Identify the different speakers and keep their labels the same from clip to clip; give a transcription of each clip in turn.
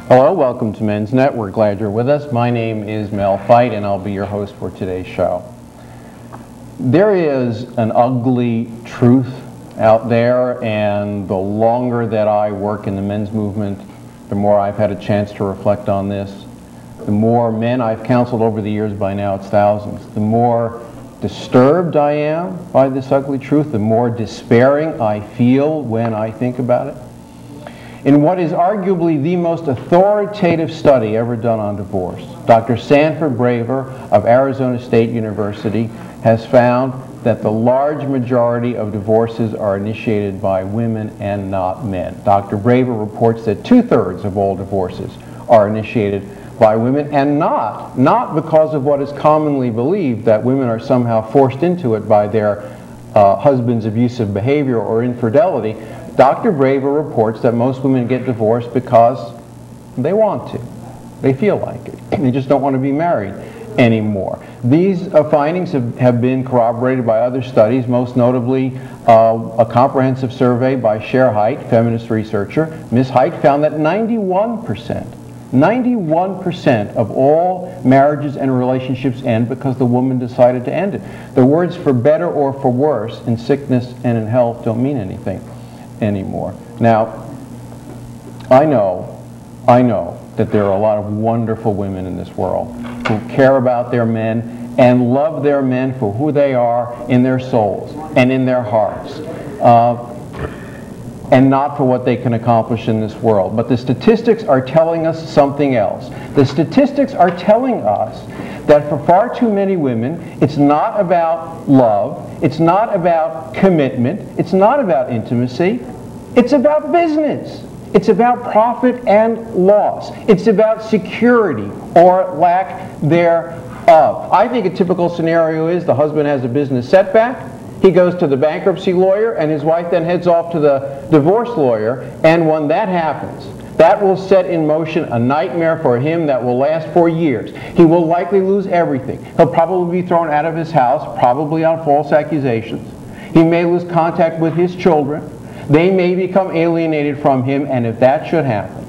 Speaker 1: Hello, welcome to MensNet. We're glad you're with us. My name is Mel Feit, and I'll be your host for today's show. There is an ugly truth out there, and the longer that I work in the men's movement, the more I've had a chance to reflect on this. The more men I've counseled over the years, by now it's thousands, the more disturbed I am by this ugly truth, the more despairing I feel when I think about it. In what is arguably the most authoritative study ever done on divorce, Dr. Sanford Braver of Arizona State University has found that the large majority of divorces are initiated by women and not men. Dr. Braver reports that 2/3 of all divorces are initiated by women, and not because of what is commonly believed, that women are somehow forced into it by their husband's abusive behavior or infidelity. Dr. Braver reports that most women get divorced because they want to. They feel like it. They just don't want to be married anymore. These findings have been corroborated by other studies, most notably a comprehensive survey by Cher Haidt, feminist researcher. Ms. Haidt found that 91% of all marriages and relationships end because the woman decided to end it. The words "for better" or "for worse" in sickness and in health don't mean anything anymore. Now, I know that there are a lot of wonderful women in this world who care about their men and love their men for who they are in their souls and in their hearts, and not for what they can accomplish in this world. But the statistics are telling us something else. The statistics are telling us that for far too many women, it's not about love, it's not about commitment, it's not about intimacy, it's about business. It's about profit and loss. It's about security or lack thereof. I think a typical scenario is the husband has a business setback, he goes to the bankruptcy lawyer, and his wife then heads off to the divorce lawyer, and when that happens, that will set in motion a nightmare for him that will last for years. He will likely lose everything. He'll probably be thrown out of his house, probably on false accusations. He may lose contact with his children. They may become alienated from him, and if that should happen,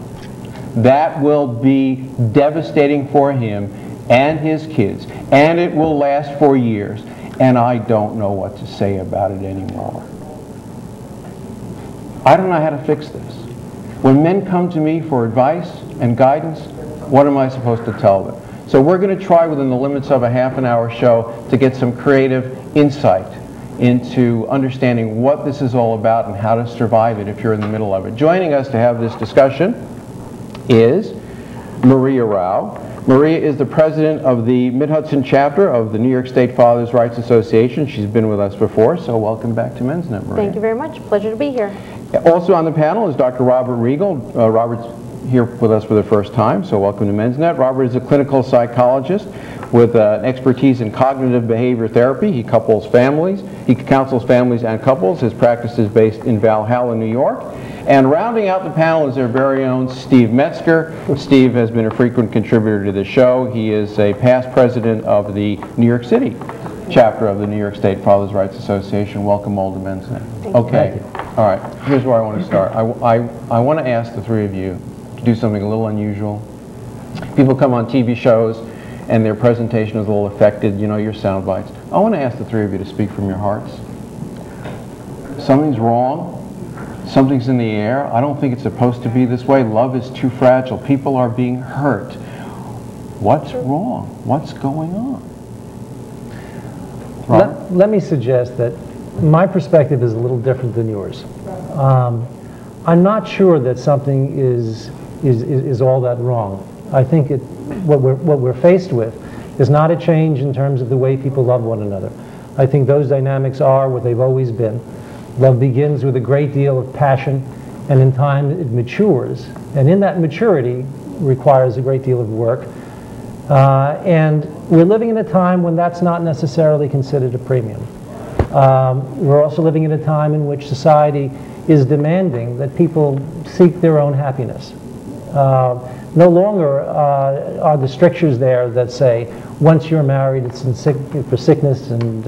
Speaker 1: that will be devastating for him and his kids, and it will last for years, and I don't know what to say about it anymore. I don't know how to fix this. When men come to me for advice and guidance, what am I supposed to tell them? So we're going to try within the limits of a half-an-hour show to get some creative insight into understanding what this is all about and how to survive it if you're in the middle of it. Joining us to have this discussion is Maria Rauch. Maria is the president of the Mid-Hudson chapter of the New York State Fathers' Rights Association. She's been with us before, so welcome back to MensNet, Maria.
Speaker 2: Thank you very much. Pleasure to be here.
Speaker 1: Also on the panel is Dr. Robert Regal. Robert's here with us for the first time, so welcome to MensNet. Robert is a clinical psychologist with expertise in cognitive behavior therapy. He counsels families and couples. His practice is based in Valhalla, New York. And rounding out the panel is their very own Steve Metzger. Steve has been a frequent contributor to the show. He is a past president of the New York City chapter of the New York State Fathers' Rights Association. Welcome all to MensNet. Okay, all right, here's where I want to start. I want to ask the three of you to do something a little unusual. People come on TV shows and their presentation is a little affected, you know, your sound bites. I want to ask the three of you to speak from your hearts. Something's wrong. Something's in the air. I don't think it's supposed to be this way. Love is too fragile. People are being hurt. What's wrong? What's going on?
Speaker 3: Let me suggest that my perspective is a little different than yours. I'm not sure that something is all that wrong. I think what we're faced with is not a change in terms of the way people love one another. I think those dynamics are what they've always been. Love begins with a great deal of passion, and in time it matures. And in that maturity requires a great deal of work. And we're living in a time when that's not necessarily considered a premium. We're also living in a time in which society is demanding that people seek their own happiness. No longer are the strictures there that say, once you're married, it's for sickness and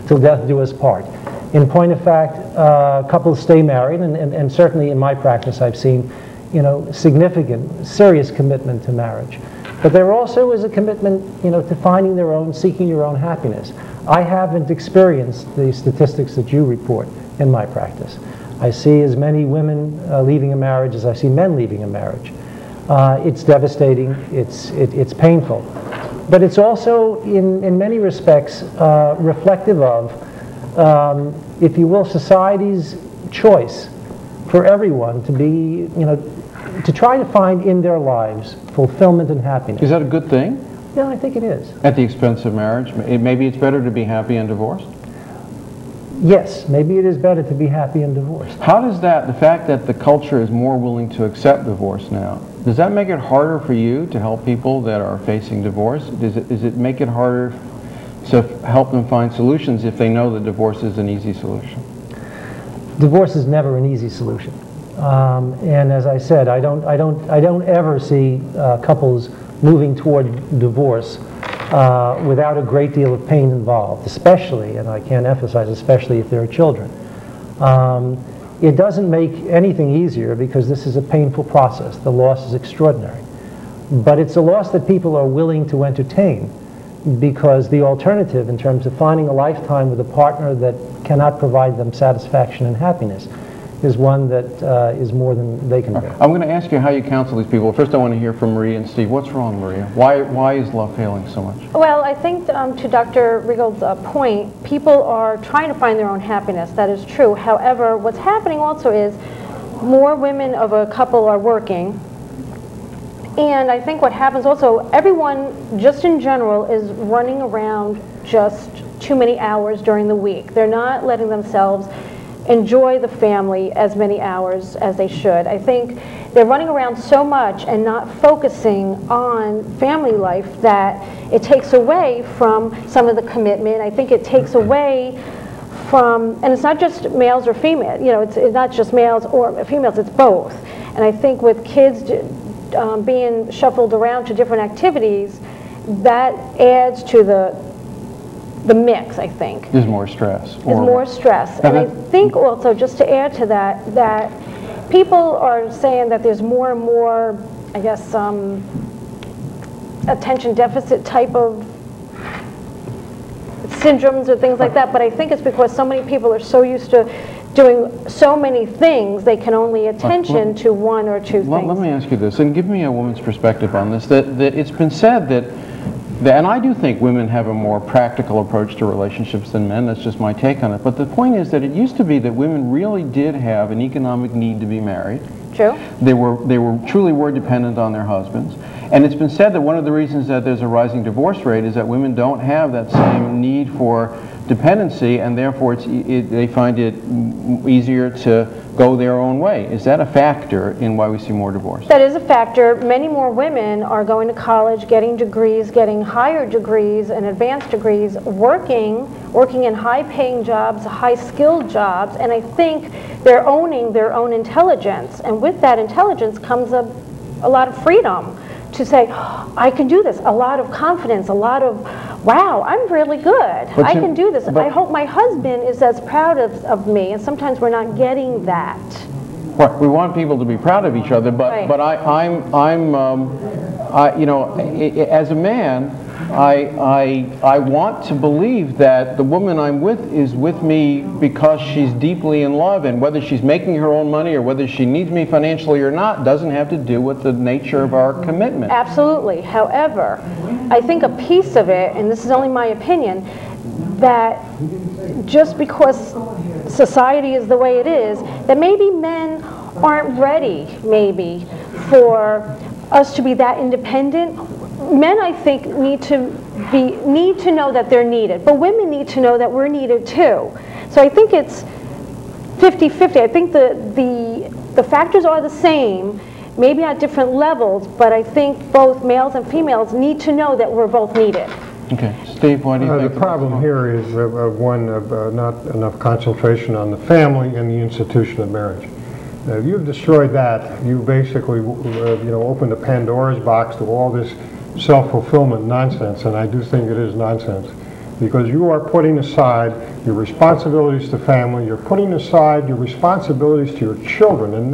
Speaker 3: till death do us part. In point of fact, couples stay married, and certainly in my practice I've seen significant, serious commitment to marriage. But there also is a commitment, to finding seeking your own happiness. I haven't experienced the statistics that you report in my practice. I see as many women leaving a marriage as I see men leaving a marriage. It's devastating, it's painful. But it's also, in many respects, reflective of, if you will, society's choice for everyone to be, to try to find in their lives fulfillment and happiness.
Speaker 1: Is that a good thing?
Speaker 3: Yeah, I think it is.
Speaker 1: At the expense of marriage? Maybe it's better to be happy and divorced?
Speaker 3: Yes, maybe it is better to be happy and divorced.
Speaker 1: How does the fact that the culture is more willing to accept divorce now, does that make it harder for you to help people that are facing divorce? Does it make it harder to help them find solutions if they know that divorce is an easy solution?
Speaker 3: Divorce is never an easy solution. And as I said, I don't ever see couples moving toward divorce without a great deal of pain involved, especially, and I can't emphasize, especially if there are children. It doesn't make anything easier because this is a painful process. The loss is extraordinary. But it's a loss that people are willing to entertain because the alternative in terms of finding a lifetime with a partner that cannot provide them satisfaction and happiness is one that is more than they can bear.
Speaker 1: I'm going to ask you how you counsel these people. First I want to hear from Maria and Steve. What's wrong, Maria? Why is love failing so much?
Speaker 2: Well, I think to Dr. Regal's point, people are trying to find their own happiness. That is true. However, what's happening also is more women of a couple are working. And I think what happens also, everyone just in general is running around just too many hours during the week. They're not letting themselves enjoy the family as many hours as they should. I think they're running around so much and not focusing on family life that it takes away from some of the commitment. I think it takes away from, and it's not just males or females, it's not just males or females, it's both. And I think with kids being shuffled around to different activities, that adds to the mix, I think.
Speaker 1: There's more stress.
Speaker 2: There's more stress. And I think also, just to add to that, that people are saying that there's more and more, I guess, attention deficit type of syndromes or things like that, but I think it's because so many people are so used to doing so many things, they can only attention to one or two things.
Speaker 1: Let me ask you this, and give me a woman's perspective on this, that it's been said that, and I do think women have a more practical approach to relationships than men, that's just my take on it, but the point is that it used to be that women really did have an economic need to be married.
Speaker 2: True.
Speaker 1: They truly were dependent on their husbands. And it's been said that one of the reasons that there's a rising divorce rate is that women don't have that same need for dependency, and therefore they find it easier to go their own way. Is that a factor in why we see more divorce?
Speaker 2: That is a factor. Many more women are going to college, getting degrees, getting higher degrees and advanced degrees, working in high-paying jobs, high-skilled jobs, and I think they're owning their own intelligence. And with that intelligence comes a lot of freedom to say, oh, I can do this, a lot of confidence, a lot of, wow, I'm really good, I can do this. I hope my husband is as proud of me, and sometimes we're not getting that.
Speaker 1: Right. We want people to be proud of each other, but
Speaker 2: right.
Speaker 1: but as a man, I want to believe that the woman I'm with is with me because she's deeply in love, and whether she's making her own money or whether she needs me financially or not doesn't have to do with the nature of our commitment.
Speaker 2: Absolutely. However, I think a piece of it, and this is only my opinion, that just because society is the way it is, that maybe men aren't ready, maybe, for us to be that independent. Men, I think, need to know that they're needed, but women need to know that we're needed too. So I think it's 50-50. I think the factors are the same, maybe at different levels, but I think both males and females need to know that we're both needed.
Speaker 1: Okay, Steve, why do you think
Speaker 4: the problem here is one of not enough concentration on the family and the institution of marriage. If you've destroyed that, you basically opened a Pandora's box to all this self-fulfillment nonsense, and I do think it is nonsense, because you are putting aside your responsibilities to family, you're putting aside your responsibilities to your children, and